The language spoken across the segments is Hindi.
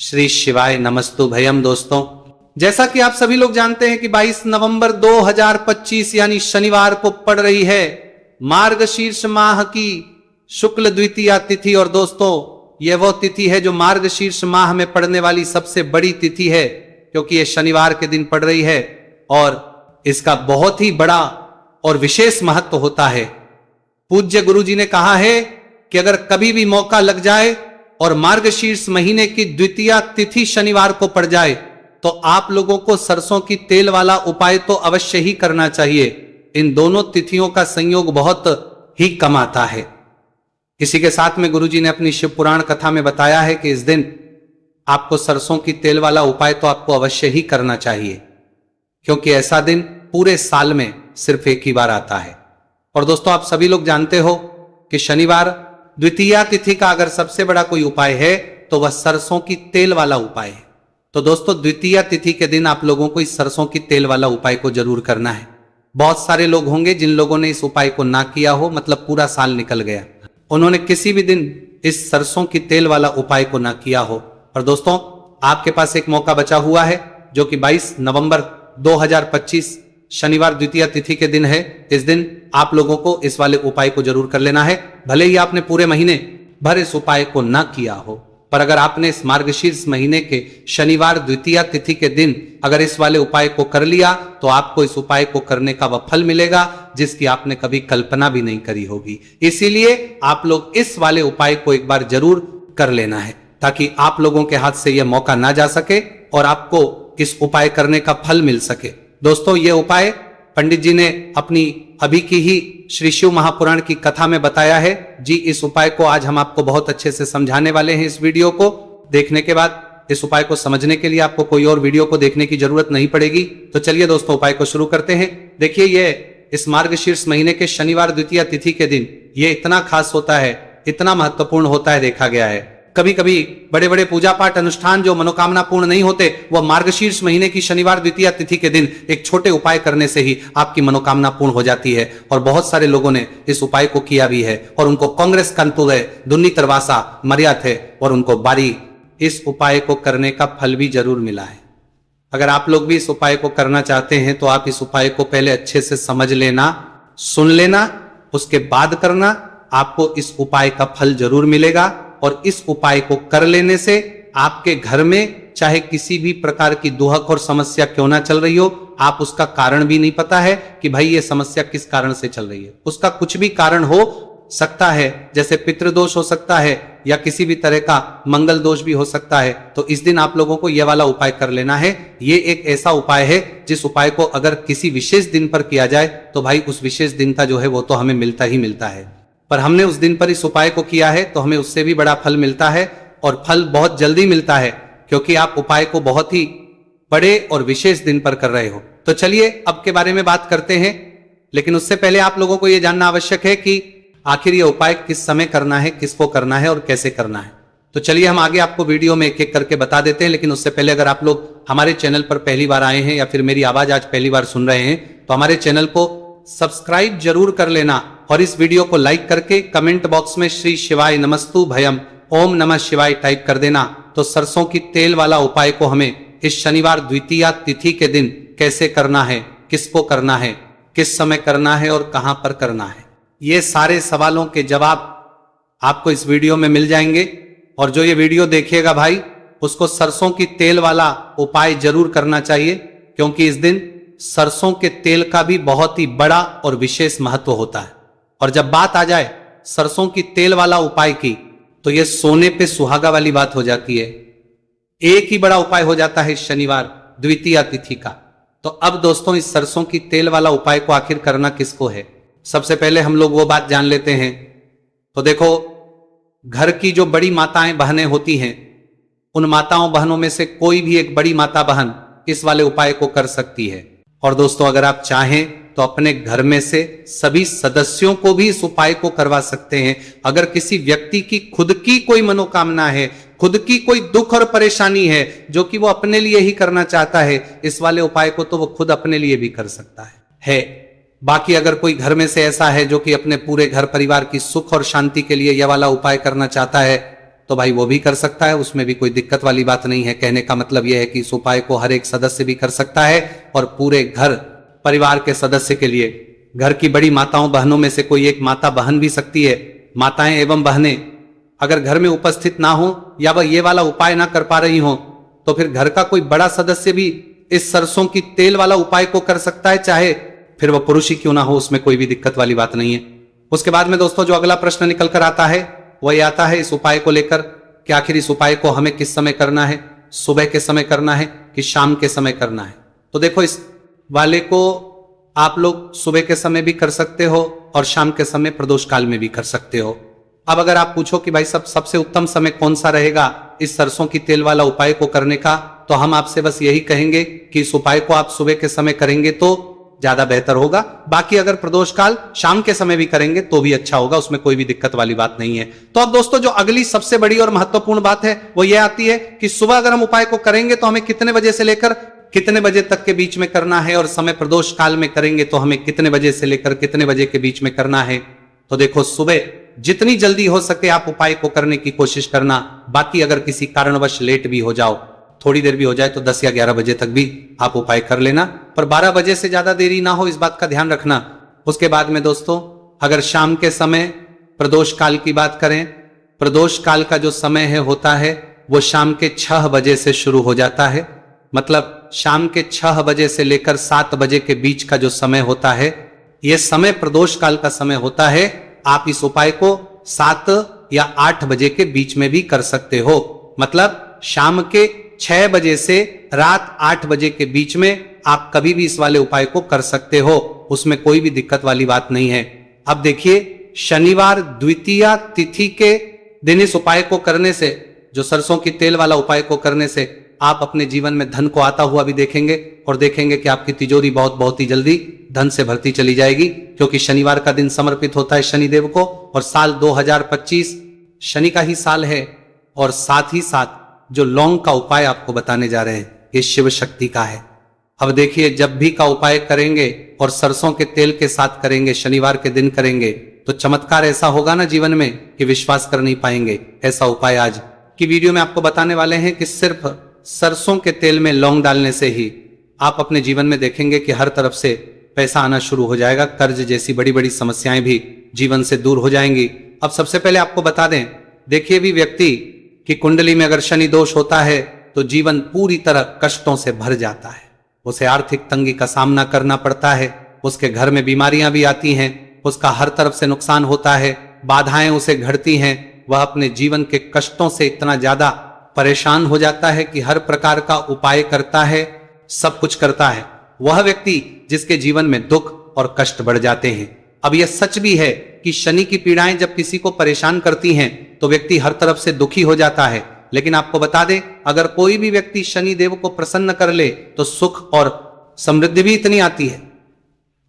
श्री शिवाय नमस्तु भयम। दोस्तों, जैसा कि आप सभी लोग जानते हैं कि 22 नवंबर 2025 यानी शनिवार को पड़ रही है मार्गशीर्ष माह की शुक्ल द्वितीया तिथि। और दोस्तों, यह वो तिथि है जो मार्गशीर्ष माह में पड़ने वाली सबसे बड़ी तिथि है, क्योंकि यह शनिवार के दिन पड़ रही है और इसका बहुत ही बड़ा और विशेष महत्व होता है। पूज्य गुरु जी ने कहा है कि अगर कभी भी मौका लग जाए और मार्गशीर्ष महीने की द्वितीया तिथि शनिवार को पड़ जाए तो आप लोगों को सरसों की तेल वाला उपाय तो अवश्य ही करना चाहिए। इन दोनों तिथियों का संयोग बहुत ही कम आता है। इसी के साथ में गुरुजी ने अपनी शिव पुराण कथा में बताया है कि इस दिन आपको सरसों की तेल वाला उपाय तो आपको अवश्य ही करना चाहिए, क्योंकि ऐसा दिन पूरे साल में सिर्फ एक ही बार आता है। और दोस्तों, आप सभी लोग जानते हो कि शनिवार द्वितीया तिथि का अगर सबसे बड़ा कोई उपाय है तो वह सरसों की तेल वाला उपाय है। तो दोस्तों, द्वितीया तिथि के दिन आप लोगों को इस सरसों की तेल वाला उपाय को जरूर करना है। बहुत सारे लोग होंगे जिन लोगों ने इस उपाय को ना किया हो, मतलब पूरा साल निकल गया, उन्होंने किसी भी दिन इस सरसों की तेल वाला उपाय को ना किया हो। और दोस्तों, आपके पास एक मौका बचा हुआ है जो कि 22 नवंबर 2025 शनिवार द्वितीया तिथि के दिन है। इस दिन आप लोगों को इस वाले उपाय को जरूर कर लेना है। भले ही आपने पूरे महीने भर इस उपाय को ना किया हो, पर अगर आपने इस मार्गशीर्ष महीने के शनिवार द्वितीया तिथि के दिन अगर इस वाले उपाय को कर लिया तो आपको इस उपाय को करने का वह फल मिलेगा जिसकी आपने कभी कल्पना भी नहीं करी होगी। इसीलिए आप लोग इस वाले उपाय को एक बार जरूर कर लेना है, ताकि आप लोगों के हाथ से यह मौका ना जा सके और आपको इस उपाय करने का फल मिल सके। दोस्तों, ये उपाय पंडित जी ने अपनी अभी की ही श्री शिव महापुराण की कथा में बताया है जी। इस उपाय को आज हम आपको बहुत अच्छे से समझाने वाले हैं। इस वीडियो को देखने के बाद इस उपाय को समझने के लिए आपको कोई और वीडियो को देखने की जरूरत नहीं पड़ेगी। तो चलिए दोस्तों, उपाय को शुरू करते हैं। देखिए, ये इस मार्गशीर्ष महीने के शनिवार द्वितीया तिथि के दिन ये इतना खास होता है, इतना महत्वपूर्ण होता है, देखा गया है कभी कभी बड़े बड़े पूजा पाठ अनुष्ठान जो मनोकामना पूर्ण नहीं होते, वह मार्गशीर्ष महीने की शनिवार द्वितीया तिथि के दिन एक छोटे उपाय करने से ही आपकी मनोकामना पूर्ण हो जाती है। और बहुत सारे लोगों ने इस उपाय को किया भी है और उनको कांग्रेस कंतु है, दुन्नी तरवासा मर्या थे और उनको बारी इस उपाय को करने का फल भी जरूर मिला है। अगर आप लोग भी इस उपाय को करना चाहते हैं तो आप इस उपाय को पहले अच्छे से समझ लेना, सुन लेना, उसके बाद करना। आपको इस उपाय का फल जरूर मिलेगा और इस उपाय को कर लेने से आपके घर में चाहे किसी भी प्रकार की दुहक और समस्या क्यों ना चल रही हो, आप उसका कारण भी नहीं पता है कि भाई ये समस्या किस कारण से चल रही है, उसका कुछ भी कारण हो सकता है, जैसे पितृदोष हो सकता है या किसी भी तरह का मंगल दोष भी हो सकता है। तो इस दिन आप लोगों को यह वाला उपाय कर लेना है। ये एक ऐसा उपाय है जिस उपाय को अगर किसी विशेष दिन पर किया जाए तो भाई उस विशेष दिन का जो है वो तो हमें मिलता ही मिलता है। पर हमने उस दिन पर इस उपाय को किया है तो हमें उससे भी बड़ा फल मिलता है, और फल बहुत जल्दी मिलता है, क्योंकि आप उपाय को बहुत ही बड़े और विशेष दिन पर कर रहे हो। तो चलिए अब के बारे में बात करते हैं, लेकिन उससे पहले आप लोगों को यह जानना आवश्यक है कि आखिर यह उपाय किस समय करना है, किसको करना है और कैसे करना है। तो चलिए हम आगे आपको वीडियो में एक एक करके बता देते हैं। लेकिन उससे पहले अगर आप लोग हमारे चैनल पर पहली बार आए हैं या फिर मेरी आवाज आज पहली बार सुन रहे हैं तो हमारे चैनल को सब्सक्राइब जरूर कर लेना और इस वीडियो को लाइक करके कमेंट बॉक्स में श्री शिवाय नमस्तु भयम ओम नमः शिवाय टाइप कर देना। तो सरसों की तेल वाला उपाय को हमें इस शनिवार द्वितीया तिथि के दिन कैसे करना है, किसको करना है, किस समय करना है और कहां पर करना है, ये सारे सवालों के जवाब आपको इस वीडियो में मिल जाएंगे। और जो ये वीडियो देखेगा भाई, उसको सरसों की तेल वाला उपाय जरूर करना चाहिए, क्योंकि इस दिन सरसों के तेल का भी बहुत ही बड़ा और विशेष महत्व होता है। और जब बात आ जाए सरसों की तेल वाला उपाय की तो यह सोने पे सुहागा वाली बात हो जाती है। एक ही बड़ा उपाय हो जाता है शनिवार द्वितीया तिथि का। तो अब दोस्तों, इस सरसों की तेल वाला उपाय को आखिर करना किसको है, सबसे पहले हम लोग वो बात जान लेते हैं। तो देखो, घर की जो बड़ी माताएं बहनें होती हैं, उन माताओं बहनों में से कोई भी एक बड़ी माता बहन इस वाले उपाय को कर सकती है। और दोस्तों, अगर आप चाहें तो अपने घर में से सभी सदस्यों को भी इस उपाय को करवा सकते हैं। अगर किसी व्यक्ति की खुद की कोई मनोकामना है, खुद की कोई दुख और परेशानी है जो कि वो अपने लिए ही करना चाहता है, इस वाले उपाय को तो वो खुद अपने लिए भी कर सकता है। बाकी अगर कोई घर में से ऐसा है जो कि अपने पूरे घर परिवार की सुख और शांति के लिए यह वाला उपाय करना चाहता है, तो भाई वो भी कर सकता है, उसमें भी कोई दिक्कत वाली बात नहीं है। कहने का मतलब यह है कि इस उपाय को हर एक सदस्य भी कर सकता है और पूरे घर परिवार के सदस्य के लिए, घर की बड़ी माताओं बहनों में से कोई एक माता बहन भी सकती है। माताएं एवं बहनें अगर घर में उपस्थित ना हो या वह ये वाला उपाय ना कर पा रही हो तो फिर घर का कोई बड़ा सदस्य भी इस सरसों की तेल वाला उपाय को कर सकता है, चाहे फिर वह पुरुष ही क्यों ना हो, उसमें कोई भी दिक्कत वाली बात नहीं है। उसके बाद में दोस्तों जो अगला प्रश्न निकल कर आता है वह यह आता है इस उपाय को लेकर कि आखिर इस उपाय को हमें किस समय करना है, सुबह के समय करना है कि शाम के समय करना है। तो देखो इस वाले को आप लोग सुबह के समय भी कर सकते हो और शाम के समय प्रदोष काल में भी कर सकते हो। अब अगर आप पूछो कि भाई सबसे उत्तम समय कौन सा रहेगा इस सरसों की तेल वाला उपाय को करने का, तो हम आपसे बस यही कहेंगे कि इस उपाय को आप सुबह के समय करेंगे तो ज्यादा बेहतर होगा। बाकी अगर प्रदोष काल शाम के समय भी करेंगे तो भी अच्छा होगा, उसमें कोई भी दिक्कत वाली बात नहीं है। तो अब दोस्तों जो अगली सबसे बड़ी और महत्वपूर्ण बात है वो ये आती है कि सुबह अगर हम उपाय को करेंगे तो हमें कितने बजे से लेकर कितने बजे तक के बीच में करना है, और समय प्रदोष काल में करेंगे तो हमें कितने बजे से लेकर कितने बजे के बीच में करना है। तो देखो सुबह जितनी जल्दी हो सके आप उपाय को करने की कोशिश करना। बाकी अगर किसी कारणवश लेट भी हो जाओ, थोड़ी देर भी हो जाए, तो 10 या 11 बजे तक भी आप उपाय कर लेना, पर 12 बजे से ज्यादा देरी ना हो, इस बात का ध्यान रखना। उसके बाद में दोस्तों अगर शाम के समय प्रदोष काल की बात करें, प्रदोष काल का जो समय है होता है वो शाम के 6 बजे से शुरू हो जाता है। मतलब शाम के 6 बजे से लेकर 7 बजे के बीच का जो समय होता है यह समय प्रदोष काल का समय होता है। आप इस उपाय को 7 या 8 बजे के बीच में भी कर सकते हो। मतलब शाम के 6 बजे से रात 8 बजे के बीच में आप कभी भी इस वाले उपाय को कर सकते हो, उसमें कोई भी दिक्कत वाली बात नहीं है। अब देखिए शनिवार द्वितीया तिथि के दिन इस उपाय को करने से, जो सरसों की तेल वाला उपाय को करने से आप अपने जीवन में धन को आता हुआ भी देखेंगे और देखेंगे कि आपकी तिजोरी बहुत ही जल्दी धन से भरती चली जाएगी, क्योंकि शनिवार का दिन समर्पित होता है शनिदेव को और साल 2025 शनि का ही साल है। और साथ ही साथ जो लौंग का उपाय आपको बताने जा रहे हैं ये शिव शक्ति का है। अब देखिए जब भी का उपाय करेंगे और सरसों के तेल के साथ करेंगे, शनिवार के दिन करेंगे, तो चमत्कार ऐसा होगा ना जीवन में कि विश्वास कर नहीं पाएंगे। ऐसा उपाय आज की वीडियो में आपको बताने वाले हैं कि सिर्फ सरसों के तेल में लौंग डालने से ही आप अपने जीवन में देखेंगे कि हर तरफ से पैसा आना शुरू हो जाएगा, कर्ज जैसी बड़ी बड़ी समस्याएं भी जीवन से दूर हो जाएंगी। अब सबसे पहले आपको बता दें, देखिए भी व्यक्ति की कुंडली में अगर शनि दोष होता है तो जीवन पूरी तरह कष्टों से भर जाता है, उसे आर्थिक तंगी का सामना करना पड़ता है, उसके घर में बीमारियां भी आती हैं, उसका हर तरफ से नुकसान होता है, बाधाएं उसे घटती हैं, वह अपने जीवन के कष्टों से इतना ज्यादा परेशान हो जाता है कि हर प्रकार का उपाय करता है, सब कुछ करता है। वह व्यक्ति जिसके जीवन में दुख और कष्ट बढ़ जाते हैं। अब यह सच भी है कि शनि की पीड़ाएं जब किसी को परेशान करती हैं तो व्यक्ति हर तरफ से दुखी हो जाता है, लेकिन आपको बता दें अगर कोई भी व्यक्ति शनि देव को प्रसन्न कर ले तो सुख और समृद्धि भी इतनी आती है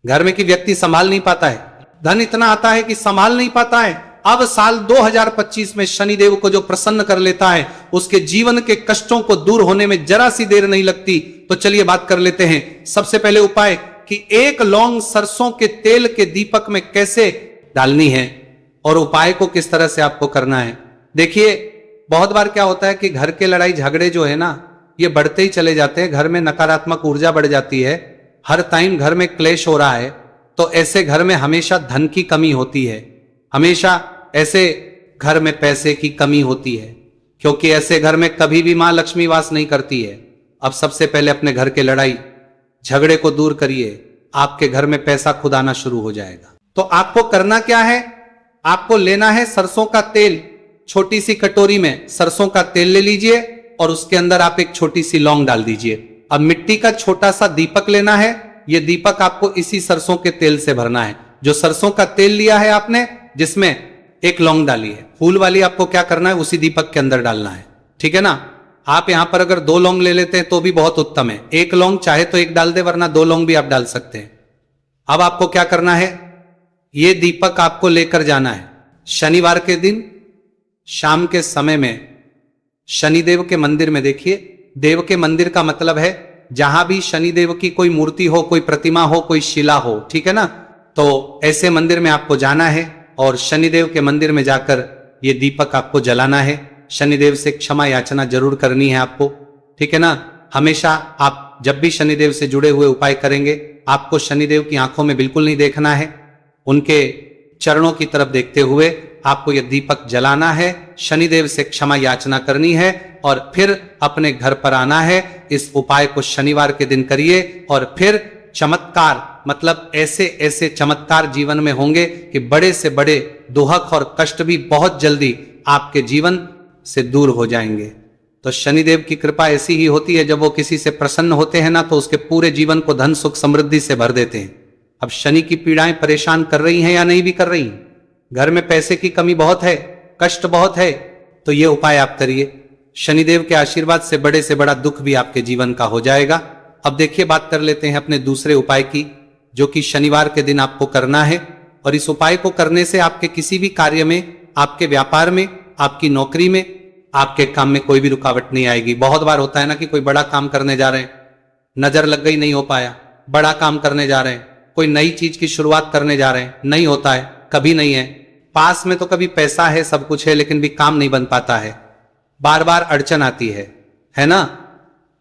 घर में कि व्यक्ति संभाल नहीं पाता है, धन इतना आता है कि संभाल नहीं पाता है। अब साल 2025 में शनिदेव को जो प्रसन्न कर लेता है उसके जीवन के कष्टों को दूर होने में जरा सी देर नहीं लगती। तो चलिए बात कर लेते हैं। सबसे पहले उपाय कि 1 लौंग सरसों के तेल के दीपक में कैसे डालनी है और उपाय को किस तरह से आपको करना है। देखिए बहुत बार क्या होता है कि घर के लड़ाई झगड़े जो है ना ये बढ़ते ही चले जाते हैं, घर में नकारात्मक ऊर्जा बढ़ जाती है, हर टाइम घर में क्लेश हो रहा है, तो ऐसे घर में हमेशा धन की कमी होती है, हमेशा ऐसे घर में पैसे की कमी होती है, क्योंकि ऐसे घर में कभी भी मां लक्ष्मी वास नहीं करती है। अब सबसे पहले अपने घर के लड़ाई झगड़े को दूर करिए, आपके घर में पैसा खुद आना शुरू हो जाएगा। तो आपको करना क्या है, आपको लेना है सरसों का तेल, छोटी सी कटोरी में सरसों का तेल ले लीजिए और उसके अंदर आप एक छोटी सी लौंग डाल दीजिए। अब मिट्टी का छोटा सा दीपक लेना है, यह दीपक आपको इसी सरसों के तेल से भरना है। जो सरसों का तेल लिया है आपने जिसमें 1 लौंग डाली है, फूल वाली आपको क्या करना है उसी दीपक के अंदर डालना है, ठीक है ना। आप यहां पर अगर 2 लौंग ले लेते हैं तो भी बहुत उत्तम है, 1 लौंग चाहे तो 1 डाल दे वरना 2 लौंग भी आप डाल सकते हैं। अब आपको क्या करना है, यह दीपक आपको लेकर जाना है शनिवार के दिन शाम के समय में शनिदेव के मंदिर में। देखिए देव के मंदिर का मतलब है जहां भी शनिदेव की कोई मूर्ति हो, कोई प्रतिमा हो, कोई शिला हो, ठीक है ना। तो ऐसे मंदिर में आपको जाना है और शनिदेव के मंदिर में जाकर ये दीपक आपको जलाना है। शनिदेव से क्षमा याचना जरूर करनी है आपको, ठीक है ना। हमेशा आप जब भी शनिदेव से जुड़े हुए उपाय करेंगे, आपको शनिदेव की आंखों में बिल्कुल नहीं देखना है, उनके चरणों की तरफ देखते हुए आपको यह दीपक जलाना है, शनिदेव से क्षमा याचना करनी है और फिर अपने घर पर आना है। इस उपाय को शनिवार के दिन करिए और फिर चमत्कार, मतलब ऐसे ऐसे चमत्कार जीवन में होंगे कि बड़े से बड़े दुहक और कष्ट भी बहुत जल्दी आपके जीवन से दूर हो जाएंगे। तो शनिदेव की कृपा ऐसी ही होती है, जब वो किसी से प्रसन्न होते हैं ना, तो उसके पूरे जीवन को धन सुख समृद्धि से भर देते हैं। अब शनि की पीड़ाएं परेशान कर रही हैं या नहीं भी कर रही, घर में पैसे की कमी बहुत है, कष्ट बहुत है, तो ये उपाय आप करिए, शनिदेव के आशीर्वाद से बड़े से बड़ा दुख भी आपके जीवन का हो जाएगा। अब देखिए, बात कर लेते हैं अपने दूसरे उपाय की, जो कि शनिवार के दिन आपको करना है। और इस उपाय को करने से आपके किसी भी कार्य में, आपके व्यापार में, आपकी नौकरी में, आपके काम में कोई भी रुकावट नहीं आएगी। बहुत बार होता है ना कि कोई बड़ा काम करने जा रहे हैं, नजर लग गई, नहीं हो पाया, बड़ा काम करने जा रहे हैं, कोई नई चीज की शुरुआत करने जा रहे हैं, नहीं होता है, कभी नहीं है, पास में तो कभी पैसा है, सब कुछ है, लेकिन भी काम नहीं बन पाता है, बार बार अड़चन आती है ना।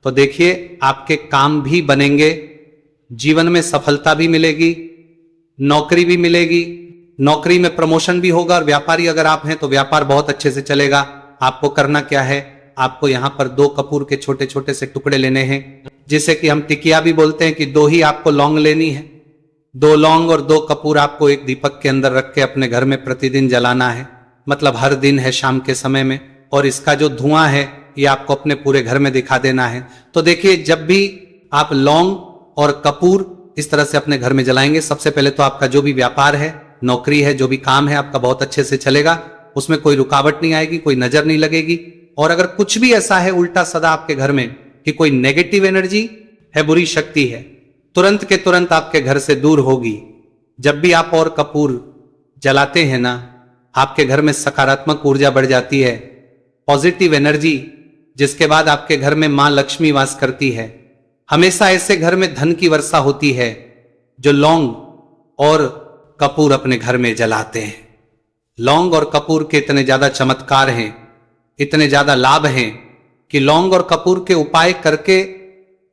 तो देखिए, आपके काम भी बनेंगे, जीवन में सफलता भी मिलेगी, नौकरी भी मिलेगी, नौकरी में प्रमोशन भी होगा, और व्यापारी अगर आप हैं तो व्यापार बहुत अच्छे से चलेगा। आपको करना क्या है, आपको यहां पर 2 कपूर के छोटे छोटे से टुकड़े लेने हैं, जिसे कि हम टिकिया भी बोलते हैं, कि 2 ही आपको लौंग लेनी है, 2 लौंग और 2 कपूर आपको एक दीपक के अंदर रख के अपने घर में प्रतिदिन जलाना है, मतलब हर दिन है शाम के समय में। और इसका जो धुआं है ये आपको अपने पूरे घर में दिखा देना है। तो देखिए, जब भी आप लौंग और कपूर इस तरह से अपने घर में जलाएंगे, सबसे पहले तो आपका जो भी व्यापार है, नौकरी है, जो भी काम है आपका बहुत अच्छे से चलेगा, उसमें कोई रुकावट नहीं आएगी, कोई नजर नहीं लगेगी। और अगर कुछ भी ऐसा है उल्टा सदा आपके घर में कि कोई नेगेटिव एनर्जी है, बुरी शक्ति है, तुरंत के तुरंत आपके घर से दूर होगी। जब भी आप और कपूर जलाते हैं ना, आपके घर में सकारात्मक ऊर्जा बढ़ जाती है, पॉजिटिव एनर्जी, जिसके बाद आपके घर में मां लक्ष्मी वास करती है। हमेशा ऐसे घर में धन की वर्षा होती है जो लौंग और कपूर अपने घर में जलाते हैं। लौंग और कपूर के इतने ज्यादा चमत्कार हैं, इतने ज्यादा लाभ हैं, कि लौंग और कपूर के उपाय करके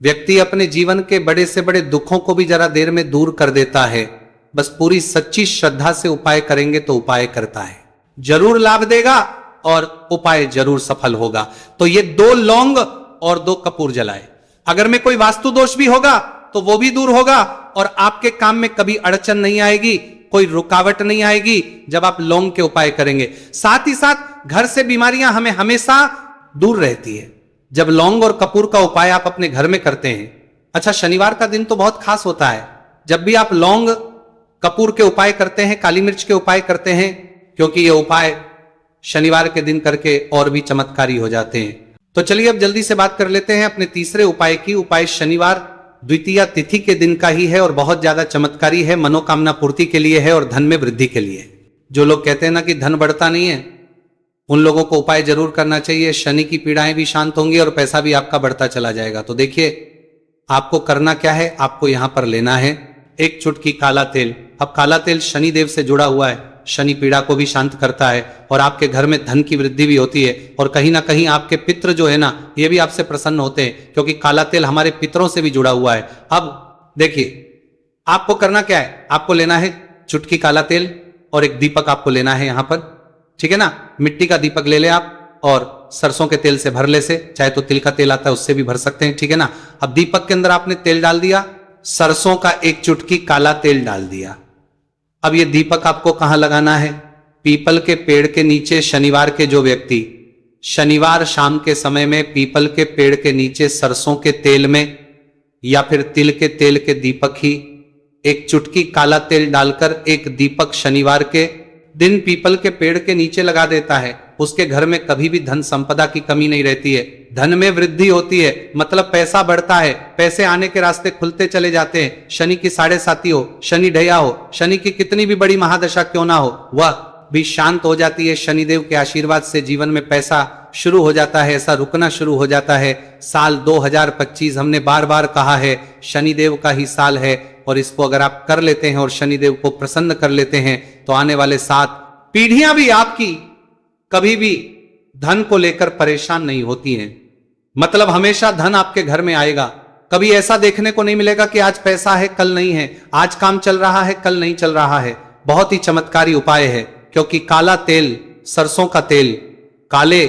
व्यक्ति अपने जीवन के बड़े से बड़े दुखों को भी जरा देर में दूर कर देता है। बस पूरी सच्ची श्रद्धा से उपाय करेंगे तो उपाय करता है, जरूर लाभ देगा और उपाय जरूर सफल होगा। तो ये 2 लौंग और 2 कपूर जलाए। अगर में कोई वास्तु दोष भी होगा तो वो भी दूर होगा, और आपके काम में कभी अड़चन नहीं आएगी, कोई रुकावट नहीं आएगी जब आप लौंग के उपाय करेंगे। साथ ही साथ घर से बीमारियां हमें हमेशा दूर रहती है जब लौंग और कपूर का उपाय आप अपने घर में करते हैं। अच्छा, शनिवार का दिन तो बहुत खास होता है, जब भी आप लौंग कपूर के उपाय करते हैं, काली मिर्च के उपाय करते हैं, क्योंकि ये उपाय शनिवार के दिन करके और भी चमत्कारी हो जाते हैं। तो चलिए अब जल्दी से बात कर लेते हैं अपने तीसरे उपाय की। उपाय शनिवार द्वितीया तिथि के दिन का ही है और बहुत ज्यादा चमत्कारी है, मनोकामना पूर्ति के लिए है और धन में वृद्धि के लिए। जो लोग कहते हैं ना कि धन बढ़ता नहीं है, उन लोगों को उपाय जरूर करना चाहिए। शनि की पीड़ाएं भी शांत होंगी और पैसा भी आपका बढ़ता चला जाएगा। तो देखिए, आपको करना क्या है, आपको यहां पर लेना है 1 चुटकी काला तेल। अब काला तेल शनि देव से जुड़ा हुआ है, शनि पीड़ा को भी शांत करता है और आपके घर में धन की वृद्धि भी होती है। और कहीं ना कहीं आपके पितृ जो है ना, ये भी आपसे प्रसन्न होते हैं, क्योंकि काला तेल हमारे पितरों से भी जुड़ा हुआ है। अब देखिए, आपको करना क्या है, आपको लेना है चुटकी काला तेल और एक दीपक आपको लेना है यहां पर, ठीक है ना। मिट्टी का दीपक ले ले आप, और सरसों के तेल से भर ले से, चाहे तो तिल का तेल आता है उससे भी भर सकते हैं, ठीक है ना। अब दीपक के अंदर आपने तेल डाल दिया, सरसों का 1 चुटकी काला तेल डाल दिया। अब ये दीपक आपको कहां लगाना है, पीपल के पेड़ के नीचे। शनिवार के जो व्यक्ति शनिवार शाम के समय में पीपल के पेड़ के नीचे सरसों के तेल में या फिर तिल के तेल के दीपक ही 1 चुटकी काला तेल डालकर एक दीपक शनिवार के दिन पीपल के पेड़ के नीचे लगा देता है, उसके घर में कभी भी धन संपदा की कमी नहीं रहती है, धन में वृद्धि होती है, मतलब पैसा बढ़ता है, पैसे आने के रास्ते खुलते चले जाते हैं। शनि की 7.5 हो, शनि ढैया हो, शनि की कितनी भी बड़ी महादशा क्यों ना हो, वह भी शांत हो जाती है। शनिदेव के आशीर्वाद से जीवन में पैसा शुरू हो जाता है, ऐसा रुकना शुरू हो जाता है। साल 2025 हमने बार बार कहा है शनिदेव का ही साल है, और इसको अगर आप कर लेते हैं और शनिदेव को प्रसन्न कर लेते हैं तो आने वाले 7 पीढ़ियां भी आपकी कभी भी धन को लेकर परेशान नहीं होती हैं। मतलब हमेशा धन आपके घर में आएगा। कभी ऐसा देखने को नहीं मिलेगा कि आज पैसा है कल नहीं है, आज काम चल रहा है कल नहीं चल रहा है। बहुत ही चमत्कारी उपाय है, क्योंकि काला तेल, सरसों का तेल, काले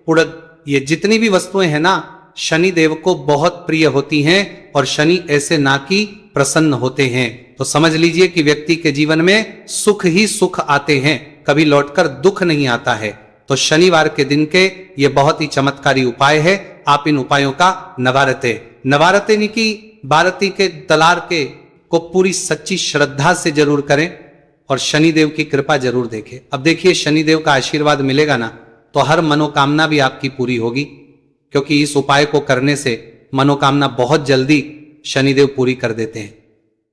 उड़द, ये जितनी भी वस्तुएं हैं ना, शनि देव को बहुत प्रिय होती हैं और शनि ऐसे ना कि प्रसन्न होते हैं। तो समझ लीजिए कि व्यक्ति के जीवन में सुख ही सुख आते हैं, कभी लौटकर दुख नहीं आता है। तो शनिवार के दिन के ये बहुत ही चमत्कारी उपाय है। आप इन उपायों का नवारते निकी भारती के तलार के को पूरी सच्ची श्रद्धा से जरूर करें और शनिदेव की कृपा जरूर देखें। अब देखिए, शनिदेव का आशीर्वाद मिलेगा ना तो हर मनोकामना भी आपकी पूरी होगी, क्योंकि इस उपाय को करने से मनोकामना बहुत जल्दी शनिदेव पूरी कर देते हैं।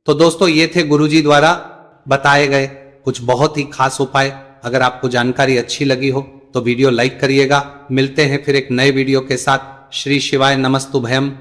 तो दोस्तों, ये थे गुरुजी द्वारा बताए गए कुछ बहुत ही खास उपाय। अगर आपको जानकारी अच्छी लगी हो तो वीडियो लाइक करिएगा। मिलते हैं फिर एक नए वीडियो के साथ। श्री शिवाय नमस्तुभयम।